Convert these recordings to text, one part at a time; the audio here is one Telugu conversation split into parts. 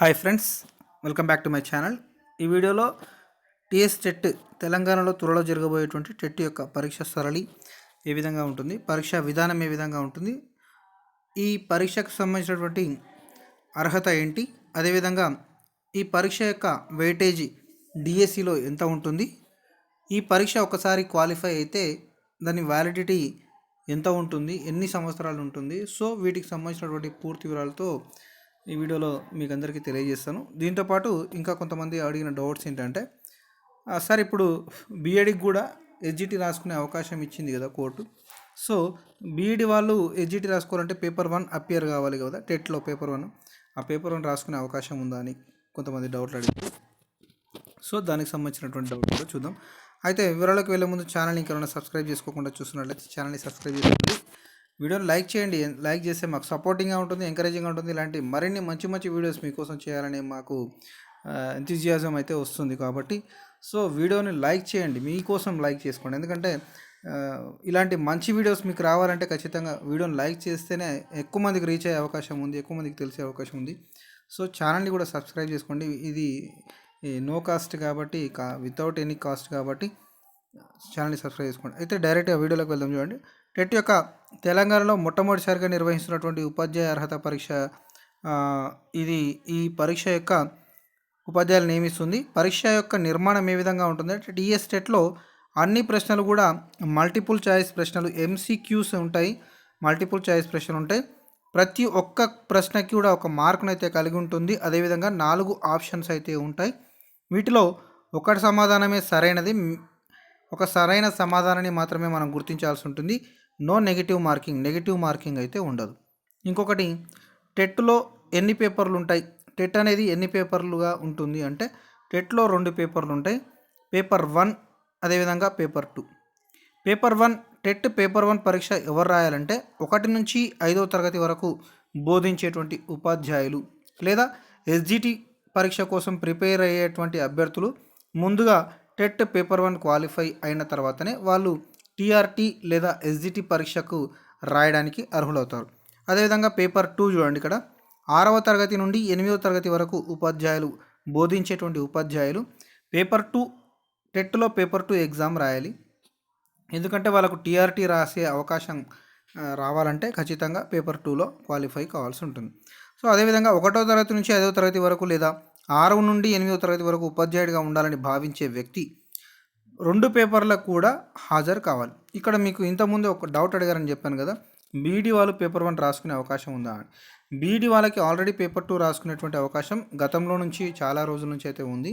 Hi friends, welcome back to my channel. ఈ వీడియోలో టీఎస్ టెట్ తెలంగాణలో త్వరలో జరగబోయేటువంటి టెట్ యొక్క పరీక్ష సరళి ఏ విధంగా ఉంటుంది, పరీక్ష విధానం ఏ విధంగా ఉంటుంది, ఈ పరీక్షకు సంబంధించినటువంటి అర్హత ఏంటి, అదేవిధంగా ఈ పరీక్ష యొక్క వెయిటేజీ డిఎస్సిలో ఎంత ఉంటుంది, ఈ పరీక్ష ఒకసారి క్వాలిఫై అయితే దాని వ్యాలిడిటీ ఎంత ఉంటుంది, ఎన్ని సంవత్సరాలు ఉంటుంది, సో వీటికి సంబంధించినటువంటి పూర్తి వివరాలతో ఈ వీడియోలో మీకు అందరికీ తెలియజేస్తాను. దీంతోపాటు ఇంకా కొంతమంది అడిగిన డౌట్స్ ఏంటంటే, సార్ ఇప్పుడు బీఈడికి కూడా ఎస్జిటి రాసుకునే అవకాశం ఇచ్చింది కదా కోర్టు. సో బీఈడి వాళ్ళు ఎస్జిటి రాసుకోవాలంటే పేపర్ 1 అపియర్ కావాలి కదా టెట్లో. పేపర్ 1 ఆ పేపర్ 1 రాసుకునే అవకాశం ఉందా అని కొంతమంది డౌట్లు అడిగారు. సో దానికి సంబంధించినటువంటి డౌట్ కూడా చూద్దాం. అయితే వివరాలకు వెళ్ళే ముందు ఛానల్ని ఇంకెవరైనా సబ్స్క్రైబ్ చేసుకోకుండా చూస్తున్నట్లయితే ఛానల్ని సబ్స్క్రైబ్ చేసుకోండి. వీడియోని లైక్ చేయండి. లైక్ చేస్తే మాకు సపోర్టింగ్గా ఉంటుంది, ఎంకరేజింగ్గా ఉంటుంది. ఇలాంటి మరిన్ని మంచి మంచి వీడియోస్ మీకోసం చేయాలని మాకు ఎంతూజియాజం అయితే వస్తుంది. కాబట్టి సో వీడియోని లైక్ చేయండి, మీకోసం లైక్ చేసుకోండి. ఎందుకంటే ఇలాంటి మంచి వీడియోస్ మీకు రావాలంటే ఖచ్చితంగా వీడియోని లైక్ చేస్తేనే ఎక్కువ మందికి రీచ్ అయ్యే అవకాశం ఉంది, ఎక్కువ మందికి తెలిసే అవకాశం ఉంది. సో ఛానల్ని కూడా సబ్స్క్రైబ్ చేసుకోండి. ఇది నో కాస్ట్ కాబట్టి, వితౌట్ ఎనీ కాస్ట్ కాబట్టి ఛానల్ని సబ్స్క్రైబ్ చేసుకోండి. అయితే డైరెక్ట్గా వీడియోలోకి వెళ్దాం. చూడండి, టెట్ యొక్క తెలంగాణలో మొట్టమొదటిసారిగా నిర్వహిస్తున్నటువంటి ఉపాధ్యాయ అర్హత పరీక్ష. ఈ పరీక్ష యొక్క ఉపాధ్యాయులు నియమిస్తుంది. పరీక్ష యొక్క నిర్మాణం ఏ విధంగా ఉంటుంది అంటే, టీఎస్ టెట్లో అన్ని ప్రశ్నలు కూడా మల్టిపుల్ చాయిస్ ప్రశ్నలు, ఎంసీక్యూస్ ఉంటాయి, మల్టిపుల్ చాయిస్ ప్రశ్నలు ఉంటాయి. ప్రతి ఒక్క ప్రశ్నకి కూడా ఒక మార్కును అయితే కలిగి ఉంటుంది. అదేవిధంగా 4 ఆప్షన్స్ అయితే ఉంటాయి. వీటిలో ఒకటి సమాధానమే సరైనది. ఒక సరైన సమాధానాన్ని మాత్రమే మనం గుర్తించాల్సి ఉంటుంది. నో నెగిటివ్ మార్కింగ్ అయితే ఉండదు. ఇంకొకటి, టెట్లో ఎన్ని పేపర్లు ఉంటాయి, టెట్ అనేది ఎన్ని పేపర్లుగా ఉంటుంది అంటే, టెట్లో 2 పేపర్లు ఉంటాయి, పేపర్ 1 అదేవిధంగా పేపర్ 2. పేపర్ 1 టెట్ పేపర్ 1 పరీక్ష ఎవరు రాయాలంటే 1 నుంచి 5వ తరగతి వరకు బోధించేటువంటి ఉపాధ్యాయులు లేదా ఎస్జిటి పరీక్ష కోసం ప్రిపేర్ అయ్యేటువంటి అభ్యర్థులు ముందుగా టెట్ పేపర్ 1 క్వాలిఫై అయిన తర్వాతనే వాళ్ళు టీఆర్టీ లేదా ఎస్జిటి పరీక్షకు రాయడానికి అర్హులవుతారు. అదేవిధంగా పేపర్ 2 చూడండి, ఇక్కడ 6వ తరగతి నుండి 8వ తరగతి వరకు బోధించేటువంటి ఉపాధ్యాయులు పేపర్ 2 టెట్లో పేపర్ 2 ఎగ్జామ్ రాయాలి. ఎందుకంటే వాళ్ళకు టీఆర్టీ రాసే అవకాశం రావాలంటే ఖచ్చితంగా పేపర్ 2లో క్వాలిఫై కావాల్సి ఉంటుంది. సో అదేవిధంగా 1వ తరగతి నుంచి 5వ తరగతి వరకు లేదా 6 నుండి 8వ తరగతి వరకు ఉపాధ్యాయుడిగా ఉండాలని భావించే వ్యక్తి 2 పేపర్లకు కూడా హాజరు కావాలి. ఇక్కడ మీకు ఇంతకుముందు ఒక డౌట్ అడిగారని చెప్పాను కదా, బీఈడి వాళ్ళు పేపర్ 1 రాసుకునే అవకాశం ఉందా అని. బీఈడి వాళ్ళకి ఆల్రెడీ పేపర్ 2 రాసుకునేటువంటి అవకాశం గతంలో నుంచి చాలా రోజుల నుంచి అయితే ఉంది.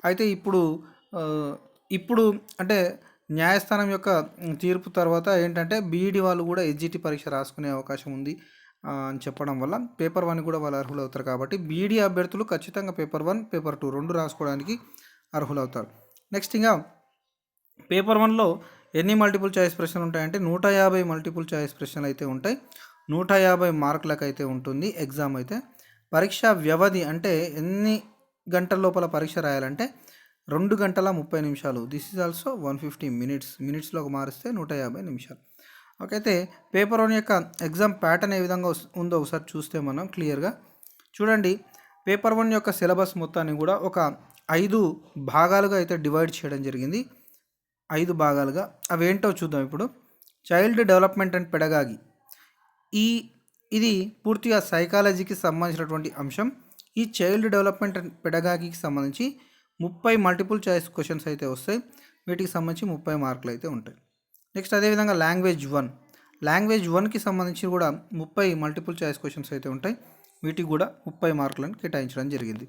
అయితే ఇప్పుడు అంటే న్యాయస్థానం యొక్క తీర్పు తర్వాత ఏంటంటే బీఈడి వాళ్ళు కూడా ఎస్జిటి పరీక్ష రాసుకునే అవకాశం ఉంది అని చెప్పడం వల్ల పేపర్ 1 కూడా వాళ్ళు అర్హులు అవుతారు. కాబట్టి బీఈడి అభ్యర్థులు ఖచ్చితంగా పేపర్ 1 పేపర్ 2 2 రాసుకోవడానికి అర్హులవుతారు. నెక్స్ట్ ఇంకా పేపర్ 1లో ఎన్ని మల్టిపుల్ చాయిస్ ప్రశ్నలు ఉంటాయంటే 150 మల్టిపుల్ చాయిస్ ప్రశ్నలు అయితే ఉంటాయి. 150 మార్కులకు అయితే ఉంటుంది ఎగ్జామ్ అయితే. పరీక్ష వ్యవధి అంటే ఎన్ని గంటల లోపల పరీక్ష రాయాలంటే 2 గంటల 30 నిమిషాలు. దిస్ ఈజ్ ఆల్సో 150 మినిట్స్లోకి మారిస్తే 150 నిమిషాలు. ఓకే, అయితే పేపర్ 1 యొక్క ఎగ్జామ్ ప్యాటర్న్ ఏ విధంగా ఉందో ఒకసారి చూస్తే మనం క్లియర్గా చూడండి. పేపర్ 1 యొక్క సిలబస్ మొత్తాన్ని కూడా ఒక 5 భాగాలుగా అయితే డివైడ్ చేయడం జరిగింది. 5 భాగాలుగా అవేంటో చూద్దాం ఇప్పుడు. చైల్డ్ డెవలప్మెంట్ అండ్ పెడగాగి, ఇది పూర్తిగా సైకాలజీకి సంబంధించినటువంటి అంశం. ఈ చైల్డ్ డెవలప్మెంట్ అండ్ పెడగాగికి సంబంధించి 30 మల్టిపుల్ చాయిస్ క్వశ్చన్స్ అయితే వస్తాయి. వీటికి సంబంధించి 30 మార్కులు అయితే ఉంటాయి. నెక్స్ట్ అదేవిధంగా లాంగ్వేజ్ 1కి సంబంధించి కూడా 30 మల్టిపుల్ చాయిస్ క్వశ్చన్స్ అయితే ఉంటాయి. వీటికి కూడా 30 మార్కులను కేటాయించడం జరిగింది.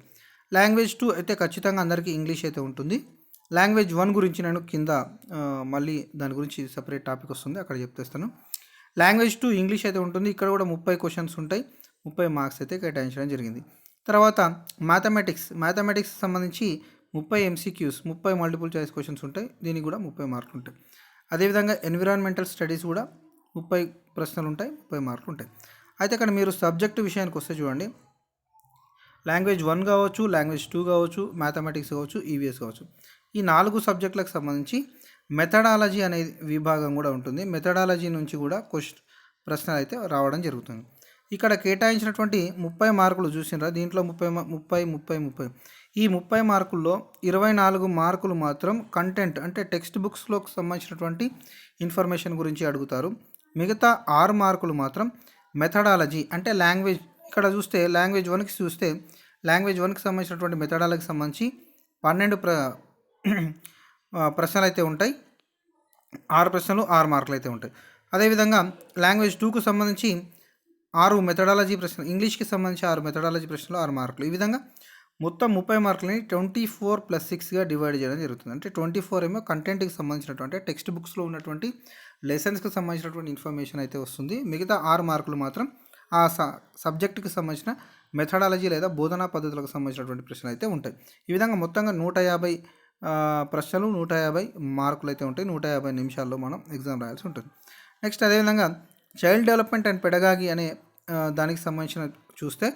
లాంగ్వేజ్ 2 అయితే ఖచ్చితంగా అందరికీ ఇంగ్లీష్ అయితే ఉంటుంది. లాంగ్వేజ్ 1 గురించి నేను కింద మళ్ళీ దాని గురించి సపరేట్ టాపిక్ వస్తుంది, అక్కడ చెప్తేస్తాను. లాంగ్వేజ్ 2 ఇంగ్లీష్ అయితే ఉంటుంది. ఇక్కడ కూడా 30 క్వశ్చన్స్ ఉంటాయి, 30 మార్క్స్ అయితే కేటాయించడం జరిగింది. తర్వాత మ్యాథమెటిక్స్ సంబంధించి 30 ఎంసీక్యూస్, 30 మల్టిపుల్ చాయిస్ క్వశ్చన్స్ ఉంటాయి. దీనికి కూడా 30 మార్కులు ఉంటాయి. అదేవిధంగా ఎన్విరాన్మెంటల్ స్టడీస్ కూడా 30 ప్రశ్నలు ఉంటాయి, 30 మార్కులు ఉంటాయి. అయితే ఇక్కడ మీరు సబ్జెక్టు విషయానికి వస్తే చూడండి, లాంగ్వేజ్ 1 కావచ్చు, లాంగ్వేజ్ 2 కావచ్చు, మ్యాథమెటిక్స్ కావచ్చు, ఈవీఎస్ కావచ్చు, ఈ 4 సబ్జెక్టులకు సంబంధించి మెథడాలజీ అనే విభాగం కూడా ఉంటుంది. మెథడాలజీ నుంచి కూడా ప్రశ్నలు అయితే రావడం జరుగుతుంది. ఇక్కడ కేటాయించినటువంటి 30 మార్కులు చూసినరా, దీంట్లో 30 ఈ 30 మార్కుల్లో 24 మార్కులు మాత్రం కంటెంట్ అంటే టెక్స్ట్ బుక్స్లోకి సంబంధించినటువంటి ఇన్ఫర్మేషన్ గురించి అడుగుతారు. మిగతా 6 మార్కులు మాత్రం మెథడాలజీ అంటే లాంగ్వేజ్. ఇక్కడ చూస్తే లాంగ్వేజ్ 1కి సంబంధించినటువంటి మెథడాలజీకి సంబంధించి 12 ప్రశ్నలు అయితే ఉంటాయి. 6 ప్రశ్నలు 6 మార్కులు అయితే ఉంటాయి. అదేవిధంగా లాంగ్వేజ్ 2కు సంబంధించి 6 మెథడాలజీ ప్రశ్నలు, ఇంగ్లీష్కి సంబంధించి 6 మెథడాలజీ ప్రశ్నలు 6 మార్కులు. ఈ విధంగా మొత్తం 30 మార్కులని 24+6గా డివైడ్ చేయడం జరుగుతుంది. అంటే 24 ఏమో కంటెంట్కి సంబంధించినటువంటి టెక్స్ట్ బుక్స్లో ఉన్నటువంటి లెసన్స్కి సంబంధించినటువంటి ఇన్ఫర్మేషన్ అయితే వస్తుంది. మిగతా 6 మార్కులు మాత్రం ఆ సబ్జెక్టుకి సంబంధించిన మెథడాలజీ లేదా బోధనా పద్ధతులకు సంబంధించినటువంటి ప్రశ్నలు అయితే ఉంటాయి. ఈ విధంగా మొత్తంగా 150 ప్రశ్నలు, 150 మార్కులు అయితే ఉంటాయి. 150 నిమిషాల్లో మనం ఎగ్జామ్ రాయాల్సి ఉంటుంది. నెక్స్ట్ అదేవిధంగా చైల్డ్ డెవలప్మెంట్ అండ్ పెడగాగి అనే దానికి సంబంధించిన చూస్తే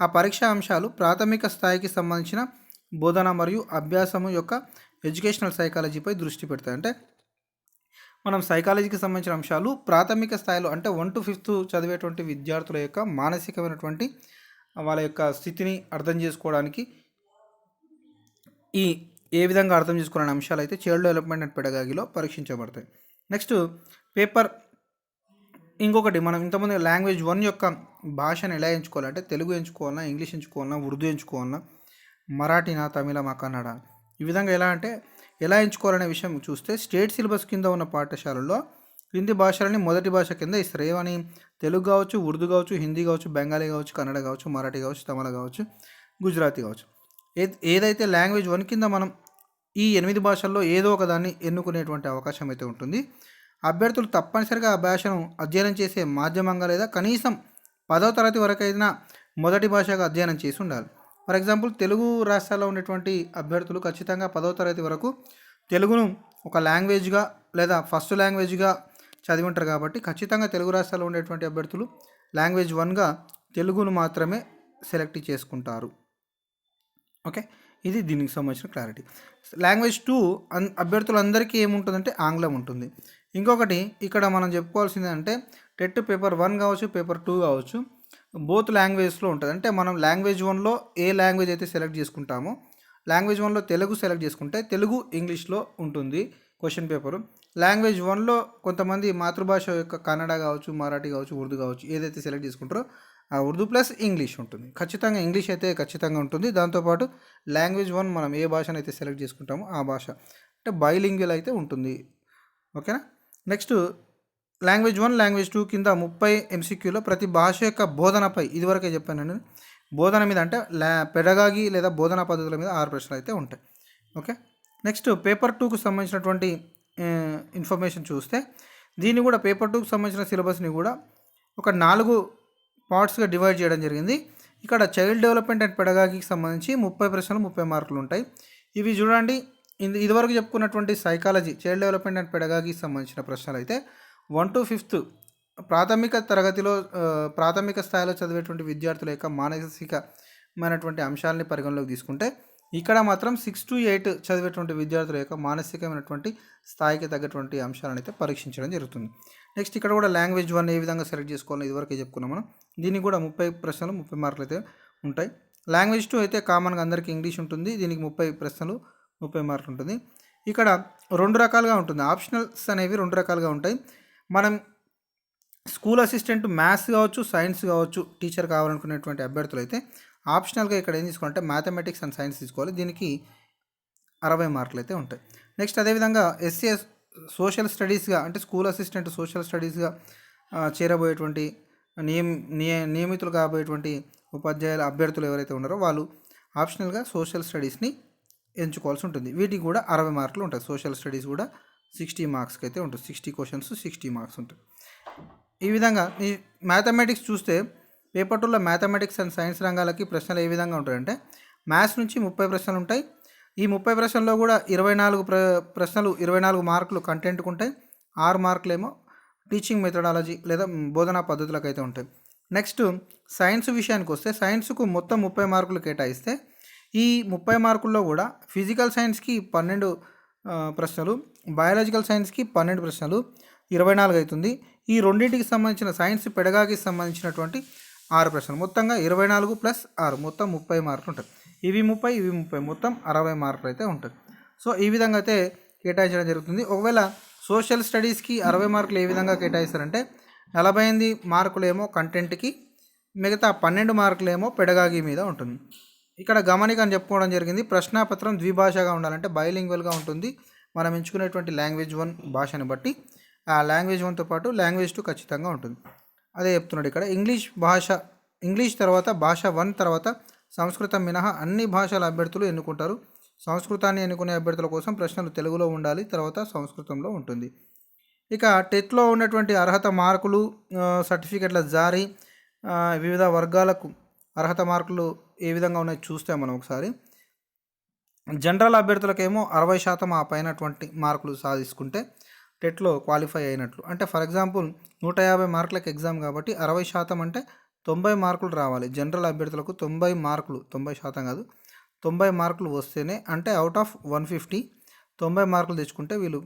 ఆ పరీక్షా అంశాలు ప్రాథమిక స్థాయికి సంబంధించిన బోధన మరియు అభ్యాసము యొక్క ఎడ్యుకేషనల్ సైకాలజీపై దృష్టి పెడతాయి. అంటే మనం సైకాలజీకి సంబంధించిన అంశాలు ప్రాథమిక స్థాయిలో అంటే 1 to 5th చదివేటువంటి విద్యార్థుల యొక్క మానసికమైనటువంటి వాళ్ళ యొక్క స్థితిని అర్థం చేసుకోవడానికి ఏ విధంగా అర్థం చేసుకోవాలనే అంశాలు అయితే చైల్డ్ డెవలప్మెంట్ అండ్ పెడగాగిలో పరీక్షించబడతాయి. నెక్స్ట్ పేపర్ ఇంకొకటి, మనం ఇంతకుముందు లాంగ్వేజ్ 1 యొక్క భాషను ఎలా ఎంచుకోవాలంటే తెలుగు ఎంచుకోవాలన్నా, ఇంగ్లీష్ ఎంచుకోవాలన్నా, ఉర్దూ ఎంచుకోవాలన్నా, మరాఠీనా, తమిళమా, కన్నడ, ఈ విధంగా ఎలా ఎంచుకోవాలనే విషయం చూస్తే స్టేట్ సిలబస్ కింద ఉన్న పాఠశాలల్లో క్రింది భాషలని మొదటి భాష కింద ఇస్తారు. ఏమని? తెలుగు కావచ్చు, ఉర్దూ కావచ్చు, హిందీ కావచ్చు, బెంగాలీ కావచ్చు, కన్నడ కావచ్చు, మరాఠీ కావచ్చు, తమిళ కావచ్చు, గుజరాతీ కావచ్చు. ఏదైతే లాంగ్వేజ్ 1 కింద మనం ఈ 8 భాషల్లో ఏదో ఒక దాన్ని ఎన్నుకునేటువంటి అవకాశం అయితే ఉంటుంది. అభ్యర్థులు తప్పనిసరిగా ఆ భాషను అధ్యయనం చేసే మాధ్యమంగా లేదా కనీసం 10వ తరగతి వరకైనా మొదటి భాషగా అధ్యయనం చేసి ఉండాలి. ఫర్ ఎగ్జాంపుల్ తెలుగు రాష్ట్రాల్లో ఉన్నటువంటి అభ్యర్థులు ఖచ్చితంగా 10వ తరగతి వరకు తెలుగును ఒక లాంగ్వేజ్గా లేదా ఫస్ట్ లాంగ్వేజ్గా చదివి ఉంటారు. కాబట్టి ఖచ్చితంగా తెలుగు రాష్ట్రాల్లో ఉండేటువంటి అభ్యర్థులు లాంగ్వేజ్ 1గా తెలుగును మాత్రమే సెలెక్ట్ చేసుకుంటారు. ఓకే, ఇది దీనికి సంబంధించిన క్లారిటీ. లాంగ్వేజ్ 2 అభ్యర్థులందరికీ ఏముంటుందంటే ఆంగ్లం ఉంటుంది. ఇంకొకటి ఇక్కడ మనం చెప్పుకోవాల్సింది అంటే టెట్ పేపర్ 1 కావచ్చు, పేపర్ 2 కావచ్చు, బోత్ లాంగ్వేజ్లో ఉంటుంది. అంటే మనం లాంగ్వేజ్ 1లో ఏ లాంగ్వేజ్ అయితే సెలెక్ట్ చేసుకుంటామో లాంగ్వేజ్ 1లో తెలుగు సెలెక్ట్ చేసుకుంటే తెలుగు ఇంగ్లీష్లో ఉంటుంది క్వశ్చన్ పేపరు. లాంగ్వేజ్ 1లో కొంతమంది మాతృభాష యొక్క కన్నడ కావచ్చు, మరాఠీ కావచ్చు, ఉర్దూ కావచ్చు, ఏదైతే సెలెక్ట్ చేసుకుంటారో ఆ ఉర్దూ ప్లస్ ఇంగ్లీష్ ఉంటుంది. ఖచ్చితంగా ఇంగ్లీష్ అయితే ఖచ్చితంగా ఉంటుంది. దాంతోపాటు లాంగ్వేజ్ 1 మనం ఏ భాషను అయితే సెలెక్ట్ చేసుకుంటామో ఆ భాష అంటే బైలింగ్వల్ అయితే ఉంటుంది. ఓకేనా. నెక్స్ట్ లాంగ్వేజ్ 1, లాంగ్వేజ్ 2 కింద 30 MCQలో ప్రతి భాష యొక్క బోధనపై, ఇదివరకే చెప్పాను నేను, బోధన మీద అంటే పెడగాగి లేదా బోధనా పద్ధతుల మీద 6 ప్రశ్నలు అయితే ఉంటాయి. ఓకే. నెక్స్ట్ పేపర్ 2కు సంబంధించినటువంటి ఇన్ఫర్మేషన్ చూస్తే దీన్ని కూడా పేపర్ 2కు సంబంధించిన సిలబస్ని కూడా ఒక 4 పార్ట్స్గా డివైడ్ చేయడం జరిగింది. ఇక్కడ చైల్డ్ డెవలప్మెంట్ అండ్ పెడగాగికి సంబంధించి 30 ప్రశ్నలు, 30 మార్కులు ఉంటాయి. ఇవి చూడండి, ఇదివరకు చెప్పుకున్నటువంటి సైకాలజీ, చైల్డ్ డెవలప్మెంట్ అండ్ పెడగాగికి సంబంధించిన ప్రశ్నలు అయితే 1 to 5th ప్రాథమిక తరగతిలో ప్రాథమిక స్థాయిలో చదివేటువంటి విద్యార్థుల యొక్క మానసికమైనటువంటి అంశాలని పరిగణలోకి తీసుకుంటే ఇక్కడ మాత్రం 6 to 8 చదివేటువంటి విద్యార్థుల యొక్క మానసికమైనటువంటి స్థాయికి తగ్గటువంటి అంశాలను అయితే పరీక్షించడం జరుగుతుంది. నెక్స్ట్ ఇక్కడ కూడా లాంగ్వేజ్ 1 ఏ విధంగా సెలెక్ట్ చేసుకోవాలో ఇదివరకే చెప్పుకున్నాం మనం. దీనికి కూడా 30 ప్రశ్నలు, 30 మార్కులు అయితే ఉంటాయి. లాంగ్వేజ్ 2 అయితే కామన్గా అందరికీ ఇంగ్లీష్ ఉంటుంది. దీనికి 30 ప్రశ్నలు, 30 మార్కులు ఉంటుంది. ఇక్కడ 2 రకాలుగా ఉంటుంది. ఆప్షనల్స్ అనేవి 2 రకాలుగా ఉంటాయి. మనం స్కూల్ అసిస్టెంట్ మ్యాథ్స్ కావచ్చు, సైన్స్ కావచ్చు టీచర్ కావాలనుకునేటువంటి అభ్యర్థులు అయితే ఆప్షనల్గా ఇక్కడ ఏం తీసుకోవాలంటే మ్యాథమెటిక్స్ అండ్ సైన్స్ తీసుకోవాలి. దీనికి 60 మార్కులు అయితే ఉంటాయి. నెక్స్ట్ అదేవిధంగా SCS సోషల్ స్టడీస్గా అంటే స్కూల్ అసిస్టెంట్ సోషల్ స్టడీస్గా చేరబోయేటువంటి నియమితులు కాబోయేటువంటి ఉపాధ్యాయుల అభ్యర్థులు ఎవరైతే ఉన్నారో వాళ్ళు ఆప్షనల్గా సోషల్ స్టడీస్ని ఎంచుకోవాల్సి ఉంటుంది. వీటికి కూడా 60 మార్కులు ఉంటాయి. సోషల్ స్టడీస్ కూడా 60 మార్క్స్కి అయితే ఉంటుంది. 60 క్వశ్చన్స్ 60 మార్క్స్ ఉంటాయి. ఈ విధంగా ఈ మ్యాథమెటిక్స్ చూస్తే పేపర్ 2లో మ్యాథమెటిక్స్ అండ్ సైన్స్ రంగాలకి ప్రశ్నలు ఏ విధంగా ఉంటాయంటే మ్యాథ్స్ నుంచి 30 ప్రశ్నలు ఉంటాయి. ఈ 30 ప్రశ్నల్లో కూడా 24 ప్రశ్నలు 24 మార్కులు కంటెంట్కి ఉంటాయి. 6 మార్కులు ఏమో టీచింగ్ మెథడాలజీ లేదా బోధనా పద్ధతులకు అయితే ఉంటాయి. నెక్స్ట్ సైన్స్ విషయానికి వస్తే సైన్స్కు మొత్తం 30 మార్కులు కేటాయిస్తే ఈ 30 మార్కుల్లో కూడా ఫిజికల్ సైన్స్కి 12 ప్రశ్నలు, బయాలజికల్ సైన్స్కి 12 ప్రశ్నలు, 24 అవుతుంది. ఈ రెండింటికి సంబంధించిన సైన్స్ పెడగాగికి సంబంధించినటువంటి 6 ప్రశ్నలు, మొత్తంగా 24 ప్లస్ 6 మొత్తం 30 మార్కులు ఉంటాయి. ఇవి 30 మొత్తం 60 మార్కులు అయితే ఉంటుంది. సో ఈ విధంగా అయితే కేటాయించడం జరుగుతుంది. ఒకవేళ సోషల్ స్టడీస్కి 60 మార్కులు ఏ విధంగా కేటాయిస్తారంటే 48 మార్కులేమో కంటెంట్కి, మిగతా 12 మార్కులేమో పెడగాగి మీద ఉంటుంది. ఇక్కడ గమనిక అని చెప్పుకోవడం జరిగింది. ప్రశ్నాపత్రం ద్విభాషగా ఉండాలంటే బైలింగ్వల్గా ఉంటుంది. మనం ఎంచుకునేటువంటి లాంగ్వేజ్ 1 భాషని బట్టి ఆ లాంగ్వేజ్ 1తో పాటు లాంగ్వేజ్ 2 ఖచ్చితంగా ఉంటుంది. అదే చెప్తున్నాడు ఇక్కడ. ఇంగ్లీష్ తర్వాత భాష 1 తర్వాత సంస్కృతం మినహా అన్ని భాషల అభ్యర్థులు ఎన్నుకుంటారు. సంస్కృతాన్ని ఎన్నుకునే అభ్యర్థుల కోసం ప్రశ్నలు తెలుగులో ఉండాలి, తర్వాత సంస్కృతంలో ఉంటుంది. ఇక టెట్లో ఉన్నటువంటి అర్హత మార్కులు, సర్టిఫికెట్ల జారీ, వివిధ వర్గాలకు అర్హత మార్కులు ఏ విధంగా ఉన్నాయో చూస్తే మనం ఒకసారి. జనరల్ అభ్యర్థులకేమో 60% ఆ పైనటువంటి మార్కులు సాధించుకుంటే టెట్లో క్వాలిఫై అయినట్లు. అంటే ఫర్ ఎగ్జాంపుల్ 150 మార్కులకు ఎగ్జామ్ కాబట్టి 60% అంటే 90 మార్కులు రావాలి. జనరల్ అభ్యర్థులకు 90 మార్కులు, 90% కాదు, 90 మార్కులు వస్తేనే, అంటే అవుట్ ఆఫ్ 150 90 మార్కులు తెచ్చుకుంటే వీళ్ళు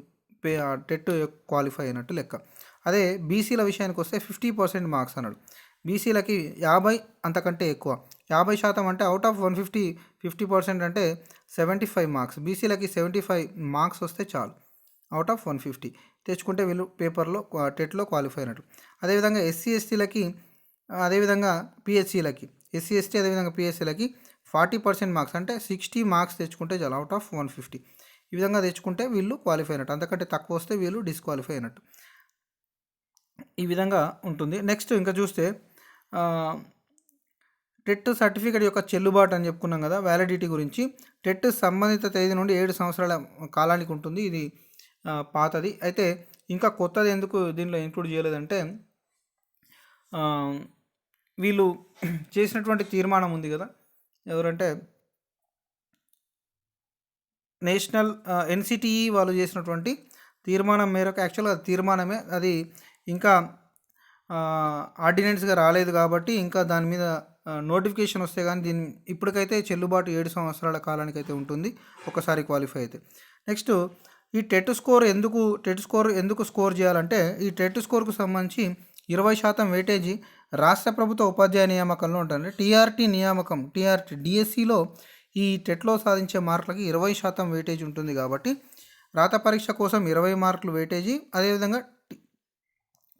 టెట్ క్వాలిఫై అయినట్టు లెక్క. అదే బీసీల విషయానికి వస్తే 50% మార్క్స్ అన్నాడు. బీసీలకి 50 అంతకంటే ఎక్కువ, 50% అంటే అవుట్ ఆఫ్ 150 50% అంటే 75 మార్క్స్. బీసీలకి 75 మార్క్స్ వస్తే చాలు, అవుట్ ఆఫ్ 150 తెచ్చుకుంటే వీళ్ళు పేపర్లో టెట్లో క్వాలిఫై అయినట్టు. అదేవిధంగా ఎస్సీ ఎస్టీలకి, అదేవిధంగా పిహెచ్సిలకి, ఎస్సీ ఎస్టీ అదేవిధంగా పిహెచ్సిలకి 40% మార్క్స్ అంటే 60 మార్క్స్ తెచ్చుకుంటే చాలు, అవుట్ ఆఫ్ 150. ఈ విధంగా తెచ్చుకుంటే వీళ్ళు క్వాలిఫై అయినట్టు, అంతకంటే తక్కువ వస్తే వీళ్ళు డిస్క్వాలిఫై అయినట్టు. ఈ విధంగా ఉంటుంది. నెక్స్ట్ ఇంకా చూస్తే టెట్ సర్టిఫికేట్ యొక్క చెల్లుబాటు అని చెప్పుకున్నాం కదా, వ్యాలిడిటీ గురించి. టెట్ సంబంధిత తేదీ నుండి 7 సంవత్సరాల కాలానికి ఉంటుంది. ఇది పాతది. అయితే ఇంకా కొత్తది ఎందుకు దీనిలో ఇంక్లూడ్ చేయలేదంటే, వీళ్ళు చేసినటువంటి తీర్మానం ఉంది కదా, ఎవరంటే నేషనల్ ఎన్సిటిఈ వాళ్ళు చేసినటువంటి తీర్మానం మేరకు, యాక్చువల్గా తీర్మానమే అది, ఇంకా ఆర్డినెన్స్గా రాలేదు కాబట్టి ఇంకా దాని మీద నోటిఫికేషన్ వస్తే కానీ దీన్ని ఇప్పటికైతే చెల్లుబాటు 7 సంవత్సరాల కాలానికి అయితే ఉంటుంది ఒకసారి క్వాలిఫై అయితే. నెక్స్ట్ ఈ టెట్ స్కోర్ ఎందుకు స్కోర్ చేయాలంటే, ఈ టెట్ స్కోర్కు సంబంధించి 20% వెయిటేజీ రాష్ట్ర ప్రభుత్వ ఉపాధ్యాయ నియామకంలో ఉంటుంది. టీఆర్టీ నియామకం, డిఎస్సిలో ఈ టెట్లో సాధించే మార్కులకి 20% వెయిటేజ్ ఉంటుంది కాబట్టి రాత పరీక్ష కోసం 20 మార్కులు వెయిటేజీ, అదేవిధంగా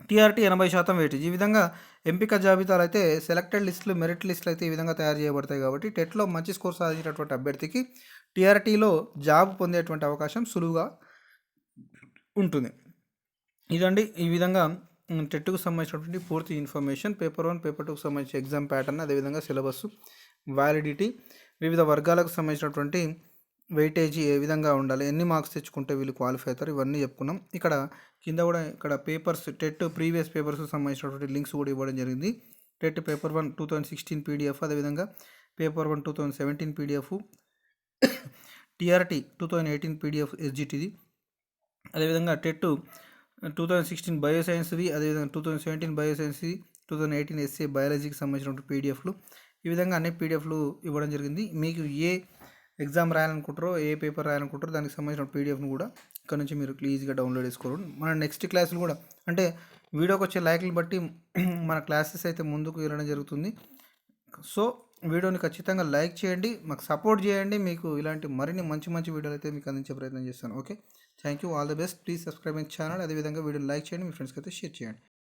టీఆర్టీ 80% వెయిటేజ్. ఈ విధంగా ఎంపిక జాబితాలు అయితే సెలెక్టెడ్ లిస్టులు, మెరిట్ లిస్టులు అయితే ఈ విధంగా తయారు చేయబడతాయి కాబట్టి టెట్లో మంచి స్కోర్ సాధించినటువంటి అభ్యర్థికి టీఆర్టీలో జాబ్ పొందేటువంటి అవకాశం సులువుగా ఉంటుంది. ఇదండి ఈ విధంగా టెట్కు సంబంధించినటువంటి పూర్తి ఇన్ఫర్మేషన్. పేపర్ 1, పేపర్ 2కు సంబంధించి ఎగ్జామ్ ప్యాటర్న్, అదేవిధంగా సిలబస్, వ్యాలిడిటీ, వివిధ వర్గాలకు సంబంధించినటువంటి వెయిటేజీ ఏ విధంగా ఉండాలి, ఎన్ని మార్క్స్ తెచ్చుకుంటే వీళ్ళు క్వాలిఫై అవుతారు, ఇవన్నీ చెప్పుకున్నాం. ఇక్కడ కింద కూడా ఇక్కడ పేపర్స్, టెట్ ప్రీవియస్ పేపర్స్కి సంబంధించినటువంటి లింక్స్ కూడా ఇవ్వడం జరిగింది. టెట్ పేపర్ 1 2016 పీడిఎఫ్, అదేవిధంగా పేపర్ 1 2017 పీడిఎఫ్, టీఆర్టీ 2018 పీడిఎఫ్ ఎస్జిటిది, అదేవిధంగా టెట్ 2016 బయోసైన్స్ది, అదేవిధంగా 2017 బయోసైన్స్ది, 2018 ఎస్ఏ బయాలజీకి సంబంధించినటువంటి పీడిఎఫ్లు, ఈ విధంగా అన్ని పీడిఎఫ్లు ఇవ్వడం జరిగింది. మీకు ఏ ఎగ్జామ్ రాయాలనుకుంటారో, ఏ పేపర్ రాయాలనుకుంటారో దానికి సంబంధించిన పీడిఎఫ్ను కూడా ఇక్కడ నుంచి మీరు ఈజీగా డౌన్లోడ్ చేసుకోవడం. మన నెక్స్ట్ క్లాసులు కూడా, అంటే వీడియోకి వచ్చే లైక్లు బట్టి మన క్లాసెస్ అయితే ముందుకు వెళ్ళడం జరుగుతుంది. సో వీడియోని ఖచ్చితంగా లైక్ చేయండి, మాకు సపోర్ట్ చేయండి. మీకు ఇలాంటి మరిన్ని మంచి వీడియోలు అయితే మీకు అందించే ప్రయత్నం చేస్తాను. Okay, thank you, all the best. Please subscribe my channel. అదేవిధంగా వీడియోని లైక్ చేయండి, మీ ఫ్రెండ్స్కి అయితే షేర్ చేయండి.